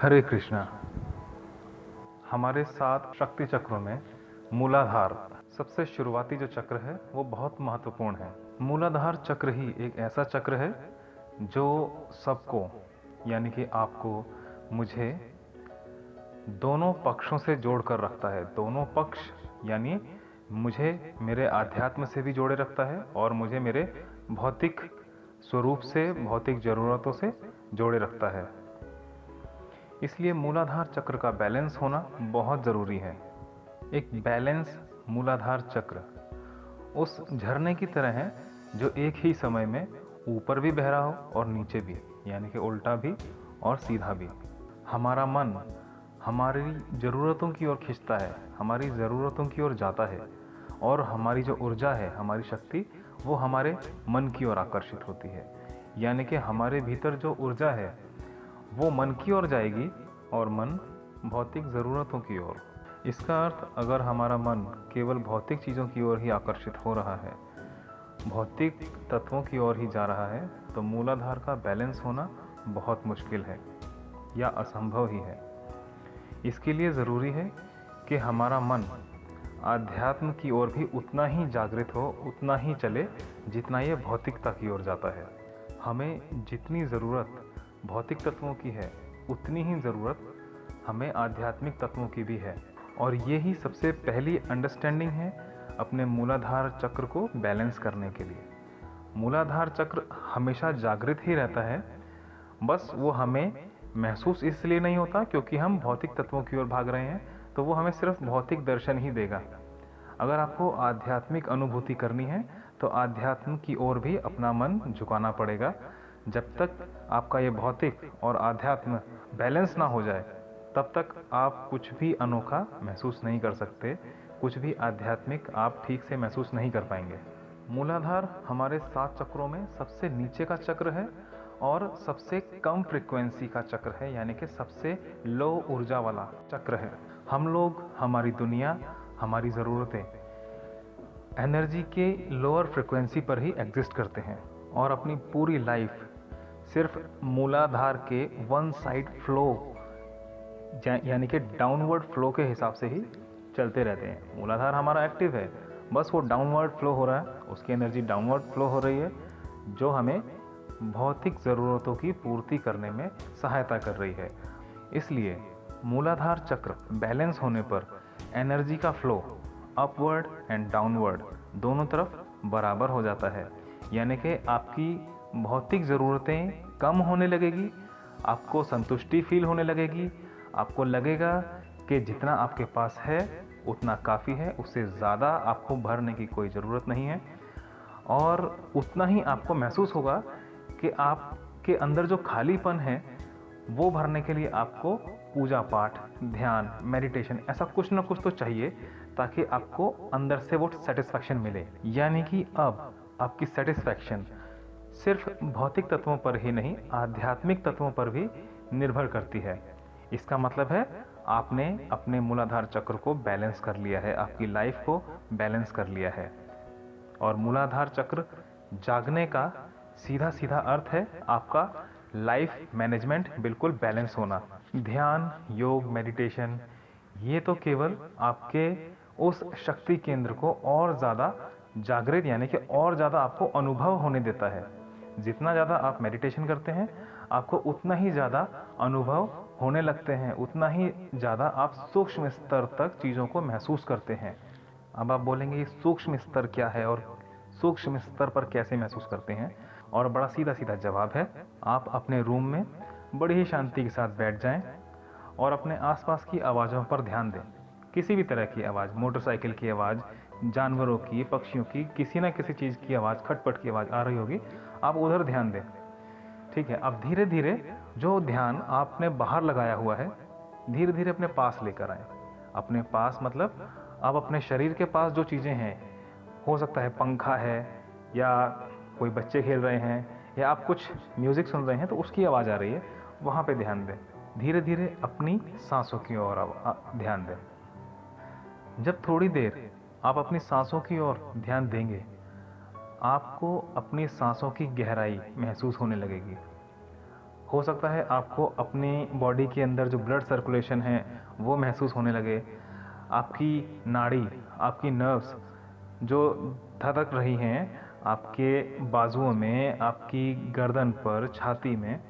हरे कृष्णा। हमारे 7 शक्ति चक्रों में मूलाधार सबसे शुरुआती जो चक्र है वो बहुत महत्वपूर्ण है। मूलाधार चक्र ही एक ऐसा चक्र है जो सबको, यानी कि आपको, मुझे दोनों पक्षों से जोड़ कर रखता है। दोनों पक्ष यानी मुझे मेरे आध्यात्म से भी जोड़े रखता है और मुझे मेरे भौतिक स्वरूप से, भौतिक ज़रूरतों से जोड़े रखता है। इसलिए मूलाधार चक्र का बैलेंस होना बहुत ज़रूरी है। एक बैलेंस मूलाधार चक्र उस झरने की तरह है जो एक ही समय में ऊपर भी बह रहा हो और नीचे भी, यानी कि उल्टा भी और सीधा भी। हमारा मन हमारी ज़रूरतों की ओर खींचता है, हमारी ज़रूरतों की ओर जाता है, और हमारी जो ऊर्जा है, हमारी शक्ति, वो हमारे मन की ओर आकर्षित होती है। यानी कि हमारे भीतर जो ऊर्जा है वो मन की ओर जाएगी और मन भौतिक ज़रूरतों की ओर। इसका अर्थ, अगर हमारा मन केवल भौतिक चीज़ों की ओर ही आकर्षित हो रहा है, भौतिक तत्वों की ओर ही जा रहा है, तो मूलाधार का बैलेंस होना बहुत मुश्किल है या असंभव ही है। इसके लिए ज़रूरी है कि हमारा मन आध्यात्म की ओर भी उतना ही जागृत हो, उतना ही चले जितना ये भौतिकता की ओर जाता है। हमें जितनी ज़रूरत भौतिक तत्वों की है, उतनी ही ज़रूरत हमें आध्यात्मिक तत्वों की भी है। और ये ही सबसे पहली अंडरस्टैंडिंग है अपने मूलाधार चक्र को बैलेंस करने के लिए। मूलाधार चक्र हमेशा जागृत ही रहता है, बस वो हमें महसूस इसलिए नहीं होता क्योंकि हम भौतिक तत्वों की ओर भाग रहे हैं, तो वो हमें सिर्फ भौतिक दर्शन ही देगा। अगर आपको आध्यात्मिक अनुभूति करनी है तो आध्यात्म की ओर भी अपना मन झुकाना पड़ेगा। जब तक आपका ये भौतिक और आध्यात्म बैलेंस ना हो जाए, तब तक आप कुछ भी अनोखा महसूस नहीं कर सकते, कुछ भी आध्यात्मिक आप ठीक से महसूस नहीं कर पाएंगे। मूलाधार हमारे 7 चक्रों में सबसे नीचे का चक्र है और सबसे कम फ्रिक्वेंसी का चक्र है, यानी कि सबसे लो ऊर्जा वाला चक्र है। हम लोग, हमारी दुनिया, हमारी ज़रूरतें एनर्जी के लोअर फ्रिक्वेंसी पर ही एग्जिस्ट करते हैं और अपनी पूरी लाइफ सिर्फ मूलाधार के वन साइड फ्लो, यानी कि डाउनवर्ड फ्लो के हिसाब से ही चलते रहते हैं। मूलाधार हमारा एक्टिव है, बस वो डाउनवर्ड फ्लो हो रहा है, उसकी एनर्जी डाउनवर्ड फ्लो हो रही है, जो हमें भौतिक ज़रूरतों की पूर्ति करने में सहायता कर रही है। इसलिए मूलाधार चक्र बैलेंस होने पर एनर्जी का फ्लो अपवर्ड एंड डाउनवर्ड दोनों तरफ बराबर हो जाता है। यानी कि आपकी भौतिक ज़रूरतें कम होने लगेगी, आपको संतुष्टि फील होने लगेगी, आपको लगेगा कि जितना आपके पास है उतना काफ़ी है, उससे ज़्यादा आपको भरने की कोई ज़रूरत नहीं है। और उतना ही आपको महसूस होगा कि आपके अंदर जो खालीपन है वो भरने के लिए आपको पूजा पाठ, ध्यान, मेडिटेशन, ऐसा कुछ ना कुछ तो चाहिए ताकि आपको अंदर से वो सेटिस्फैक्शन मिले। यानी कि अब आपकी सेटिस्फैक्शन सिर्फ भौतिक तत्वों पर ही नहीं, आध्यात्मिक तत्वों पर भी निर्भर करती है। इसका मतलब है आपने अपने मूलाधार चक्र को बैलेंस कर लिया है, आपकी लाइफ को बैलेंस कर लिया है। और मूलाधार चक्र जागने का सीधा सीधा अर्थ है आपका लाइफ मैनेजमेंट बिल्कुल बैलेंस होना। ध्यान, योग, मेडिटेशन, ये तो केवल आपके उस शक्ति केंद्र को और ज़्यादा जागृत, यानी कि और ज़्यादा आपको अनुभव होने देता है। जितना ज़्यादा आप मेडिटेशन करते हैं, आपको उतना ही ज़्यादा अनुभव होने लगते हैं, उतना ही ज़्यादा आप सूक्ष्म स्तर तक चीज़ों को महसूस करते हैं। अब आप बोलेंगे ये सूक्ष्म स्तर क्या है और सूक्ष्म स्तर पर कैसे महसूस करते हैं? और बड़ा सीधा सीधा जवाब है, आप अपने रूम में बड़ी ही शांति के साथ बैठ जाएं और अपने आसपास की आवाज़ों पर ध्यान दें। किसी भी तरह की आवाज़, मोटरसाइकिल की आवाज़, जानवरों की, पक्षियों की, किसी ना किसी चीज़ की आवाज़, खटपट की आवाज़ आ रही होगी, आप उधर ध्यान दें। ठीक है, अब धीरे धीरे जो ध्यान आपने बाहर लगाया हुआ है, धीरे धीरे अपने पास लेकर आए। अपने पास मतलब आप अपने शरीर के पास जो चीज़ें हैं, हो सकता है पंखा है, या कोई बच्चे खेल रहे हैं, या आप कुछ म्यूज़िक सुन रहे हैं तो उसकी आवाज़ आ रही है, वहाँ पे ध्यान दें। धीरे धीरे अपनी सांसों की ओर ध्यान दें। जब थोड़ी देर आप अपनी सांसों की ओर ध्यान देंगे, आपको अपनी सांसों की गहराई महसूस होने लगेगी। हो सकता है आपको अपनी बॉडी के अंदर जो ब्लड सर्कुलेशन है वो महसूस होने लगे, आपकी नाड़ी, आपकी नर्व्स जो धड़क रही हैं आपके बाजुओं में, आपकी गर्दन पर, छाती में,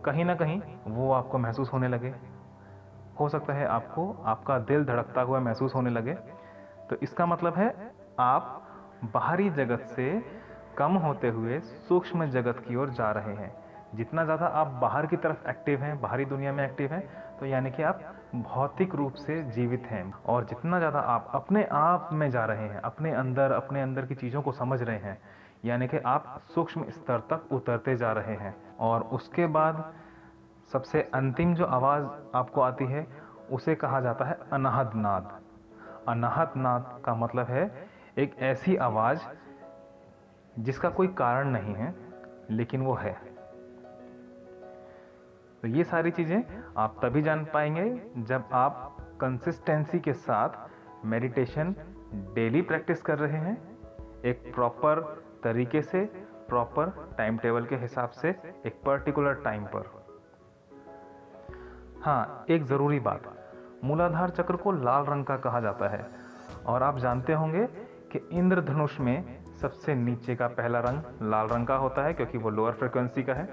कहीं ना कहीं वो आपको महसूस होने लगे। हो सकता है आपको आपका दिल धड़कता हुआ महसूस होने लगे। तो इसका मतलब है आप बाहरी जगत से कम होते हुए सूक्ष्म जगत की ओर जा रहे हैं। जितना ज़्यादा आप बाहर की तरफ एक्टिव हैं, बाहरी दुनिया में एक्टिव हैं, तो यानी कि आप भौतिक रूप से जीवित हैं। और जितना ज़्यादा आप अपने आप में जा रहे हैं, अपने अंदर की चीज़ों को समझ रहे हैं, यानी कि आप सूक्ष्म स्तर तक उतरते जा रहे हैं। और उसके बाद सबसे अंतिम जो आवाज़ आपको आती है उसे कहा जाता है अनाहत नाद। अनाहत नाद का मतलब है एक ऐसी आवाज़ जिसका कोई कारण नहीं है लेकिन वो है। तो ये सारी चीज़ें आप तभी जान पाएंगे जब आप कंसिस्टेंसी के साथ मेडिटेशन डेली प्रैक्टिस कर रहे हैं, एक प्रॉपर तरीके से, प्रॉपर टाइम टेबल के हिसाब से, एक पर्टिकुलर टाइम पर। हाँ, एक ज़रूरी बात, मूलाधार चक्र को लाल रंग का कहा जाता है। और आप जानते होंगे कि इंद्रधनुष में सबसे नीचे का पहला रंग लाल रंग का होता है क्योंकि वो लोअर फ्रिक्वेंसी का है।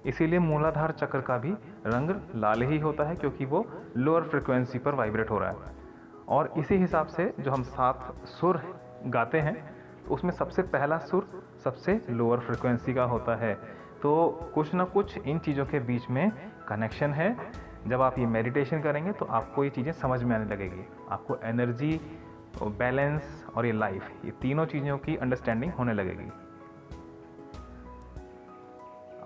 इसीलिए मूलाधार चक्र का भी रंग लाल ही होता है क्योंकि वो लोअर फ्रिक्वेंसी पर वाइब्रेट हो रहा है। और इसी हिसाब से जो हम 7 सुर गाते हैं उसमें सबसे पहला सुर सबसे लोअर फ्रिक्वेंसी का होता है। तो कुछ ना कुछ इन चीज़ों के बीच में कनेक्शन है। जब आप ये मेडिटेशन करेंगे तो आपको ये चीज़ें समझ में आने लगेगी। आपको एनर्जी, बैलेंस और ये लाइफ, ये तीनों चीज़ों की अंडरस्टैंडिंग होने लगेगी।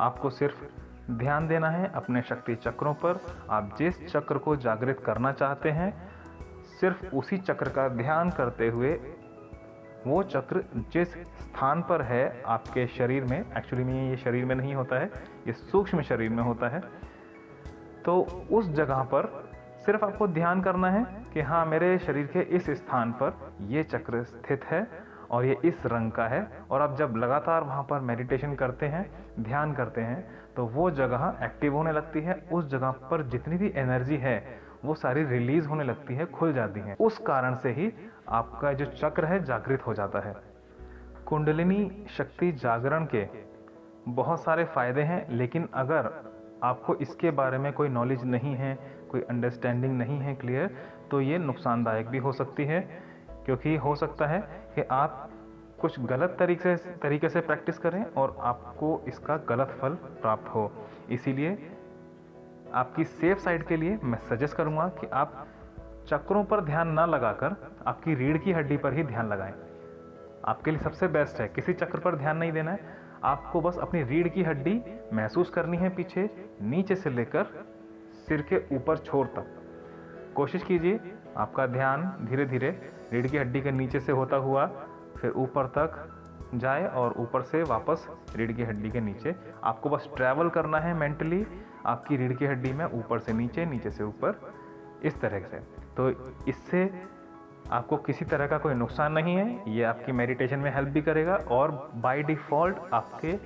आपको सिर्फ ध्यान देना है अपने शक्ति चक्रों पर। आप जिस चक्र को जागृत करना चाहते हैं सिर्फ उसी चक्र का ध्यान करते हुए, वो चक्र जिस स्थान पर है आपके शरीर में, एक्चुअली में ये शरीर में नहीं होता है, ये सूक्ष्म शरीर में होता है, तो उस जगह पर सिर्फ आपको ध्यान करना है कि हाँ, मेरे शरीर के इस स्थान पर ये चक्र स्थित है और ये इस रंग का है। और आप जब लगातार वहाँ पर मेडिटेशन करते हैं, ध्यान करते हैं, तो वो जगह एक्टिव होने लगती है। उस जगह पर जितनी भी एनर्जी है वो सारी रिलीज होने लगती है, खुल जाती है। उस कारण से ही आपका जो चक्र है जागृत हो जाता है। कुंडलिनी शक्ति जागरण के बहुत सारे फायदे हैं, लेकिन अगर आपको इसके बारे में कोई नॉलेज नहीं है, कोई अंडरस्टैंडिंग नहीं है क्लियर, तो ये नुकसानदायक भी हो सकती है। क्योंकि हो सकता है कि आप कुछ गलत तरीके से प्रैक्टिस करें और आपको इसका गलत फल प्राप्त हो। इसीलिए आपकी सेफ साइड के लिए मैं सजेस्ट करूंगा कि आप चक्रों पर ध्यान ना लगाकर आपकी रीढ़ की हड्डी पर ही ध्यान लगाएं। आपके लिए सबसे बेस्ट है। किसी चक्र पर ध्यान नहीं देना है, आपको बस अपनी रीढ़ की हड्डी महसूस करनी है, पीछे नीचे से लेकर सिर के ऊपर छोर तक। कोशिश कीजिए आपका ध्यान धीरे धीरे रीढ़ की हड्डी के नीचे से होता हुआ फिर ऊपर तक जाए और ऊपर से वापस रीढ़ की हड्डी के नीचे। आपको बस ट्रैवल करना है मेंटली आपकी रीढ़ की हड्डी में, ऊपर से नीचे, नीचे से ऊपर, इस तरह से। तो इससे आपको किसी तरह का कोई नुकसान नहीं है। ये आपकी मेडिटेशन में हेल्प भी करेगा और बाय डिफ़ॉल्ट आपके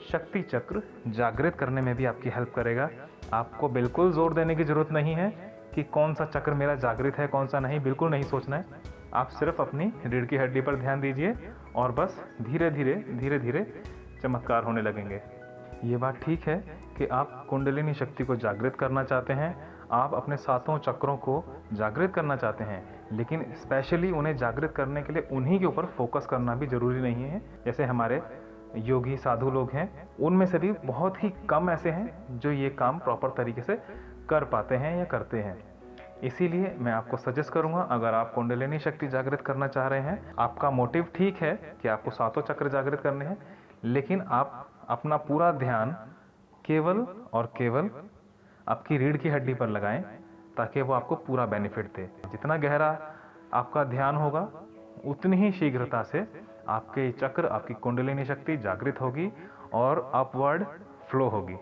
शक्ति चक्र जागृत करने में भी आपकी हेल्प करेगा। आपको बिल्कुल जोर देने की ज़रूरत नहीं है कि कौन सा चक्र मेरा जागृत है, कौन सा नहीं, बिल्कुल नहीं सोचना है। आप सिर्फ अपनी रीढ़ की हड्डी पर ध्यान दीजिए और बस धीरे धीरे चमत्कार होने लगेंगे। ये बात ठीक है कि आप कुंडलिनी शक्ति को जागृत करना चाहते हैं, आप अपने 7 चक्रों को जागृत करना चाहते हैं, लेकिन स्पेशली उन्हें जागृत करने के लिए उन्हीं के ऊपर फोकस करना भी ज़रूरी नहीं है। जैसे हमारे योगी साधु लोग हैं, उनमें से भी बहुत ही कम ऐसे हैं जो ये काम प्रॉपर तरीके से कर पाते हैं या करते हैं। इसीलिए मैं आपको सजेस्ट करूंगा, अगर आप कुंडलिनी शक्ति जागृत करना चाह रहे हैं, आपका मोटिव ठीक है कि आपको 7 चक्र जागृत करने हैं, लेकिन आप अपना पूरा ध्यान केवल और केवल आपकी रीढ़ की हड्डी पर लगाएं ताकि वो आपको पूरा बेनिफिट दे। जितना गहरा आपका ध्यान होगा उतनी ही शीघ्रता से आपके चक्र, आपकी कुंडलिनी शक्ति जागृत होगी और अपवर्ड फ्लो होगी।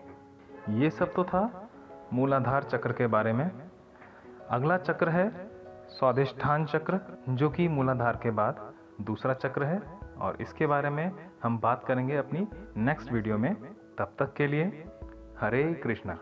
ये सब तो था मूलाधार चक्र के बारे में। अगला चक्र है स्वाधिष्ठान चक्र, जो कि मूलाधार के बाद दूसरा चक्र है और इसके बारे में हम बात करेंगे अपनी नेक्स्ट वीडियो में। तब तक के लिए हरे कृष्णा।